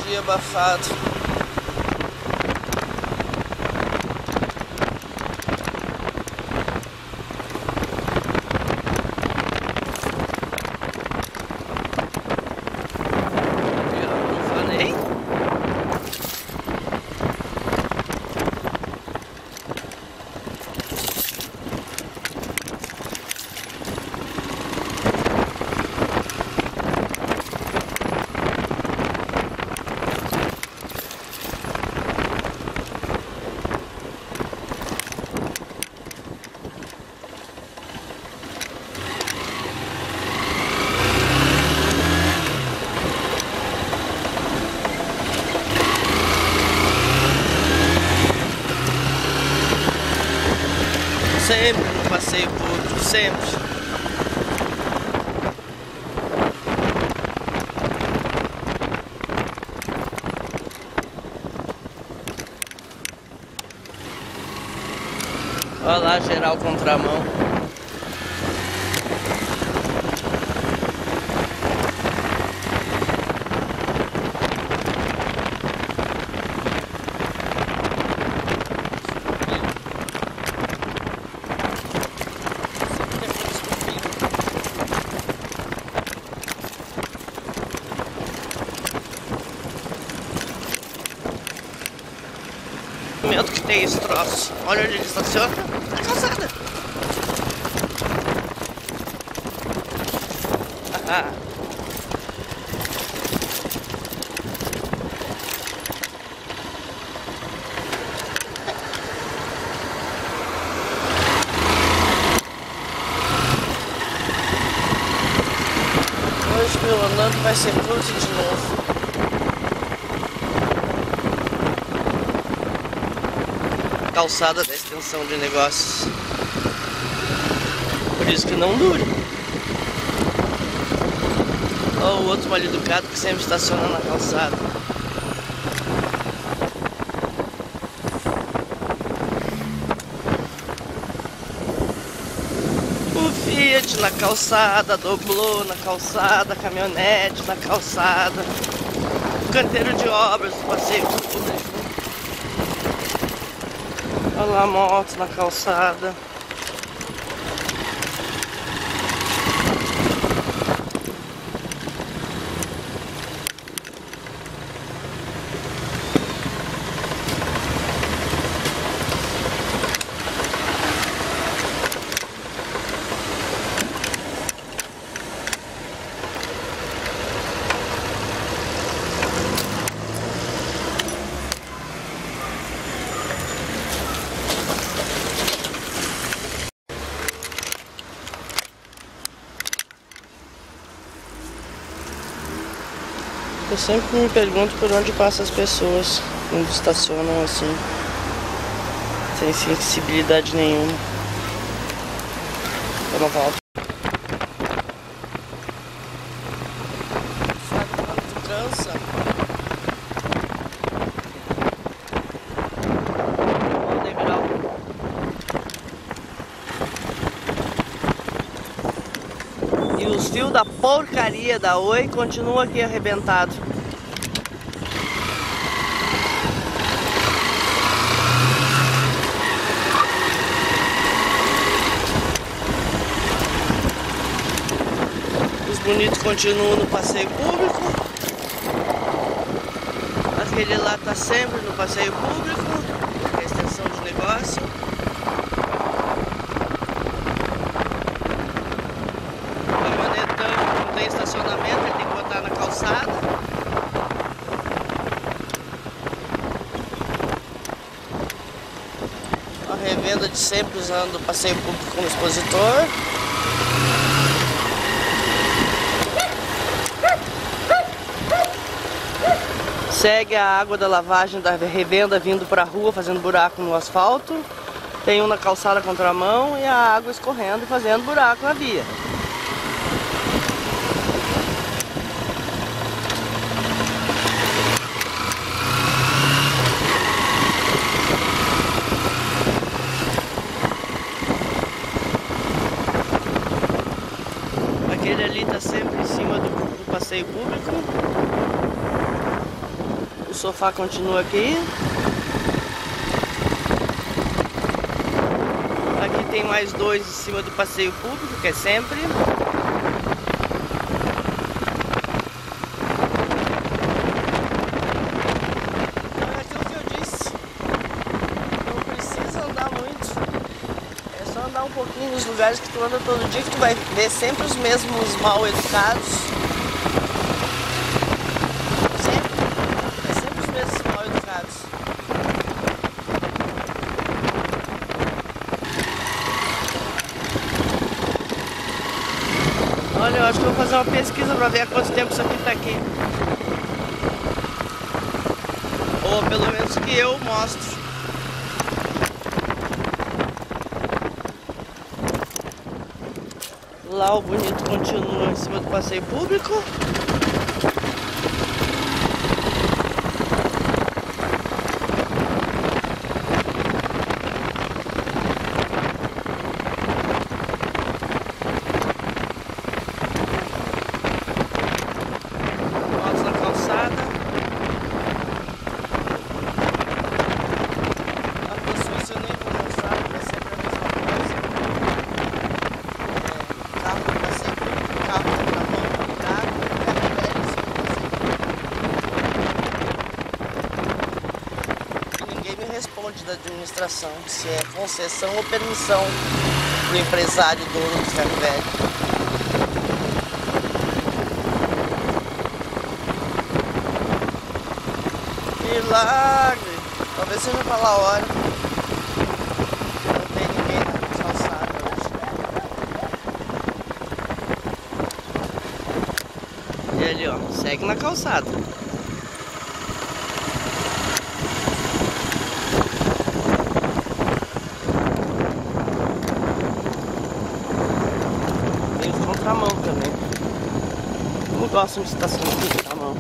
dia abafado. Sempre no passeio público, sempre. Olha lá, geral contramão. Medo que tem esse troço. Olha onde ele estaciona. Na calçada. Ah. Hoje meu andando vai ser curto de novo. Calçada da extensão de negócios. Por isso que não dure. Olha o outro mal educado que sempre estaciona na calçada. O Fiat na calçada, doblô na calçada, caminhonete na calçada, o canteiro de obras do passeio público. Olha lá a moto na calçada. Eu sempre me pergunto por onde passam as pessoas quando estacionam assim, sem sensibilidade nenhuma. Eu não volto. Sabe quando tu cansa? Olha o degrau. E os fios da porcaria da Oi continuam aqui arrebentados. Os bonitos continuam no passeio público. Aquele lá tá sempre no passeio público, que é a extensão de negócio. Tem estacionamento, ele tem que botar na calçada. A revenda de sempre usando o passeio público como expositor. Segue a água da lavagem da revenda vindo para a rua, fazendo buraco no asfalto. Tem um na calçada contramão e a água escorrendo e fazendo buraco na via. Aquele ali está sempre em cima do passeio público. sofá continua aqui. Aqui tem mais dois em cima do passeio público, que é sempre. É aquilo que eu disse. Não precisa andar muito. É só andar um pouquinho nos lugares que tu anda todo dia, que tu vai ver sempre os mesmos mal educados. Sempre os mesmos mal educados. Olha, eu acho que eu vou fazer uma pesquisa pra ver há quanto tempo isso aqui tá aqui. Ou pelo menos que eu mostro. Lá o bonito continua em cima do passeio público. Motos na calçada. As pessoas eu nem vou mostrar, porque é sempre a mesma coisa. Carro para sempre, carro na mão, carro velho, ninguém me responde da administração se é concessão ou permissão pro empresário dono do ferro velho. Milagre! Talvez seja pra lá a hora. Não tem ninguém na calçada hoje. E ali, ó, segue na calçada. Tem os contramão também. Não gostam de estacionar no contramão.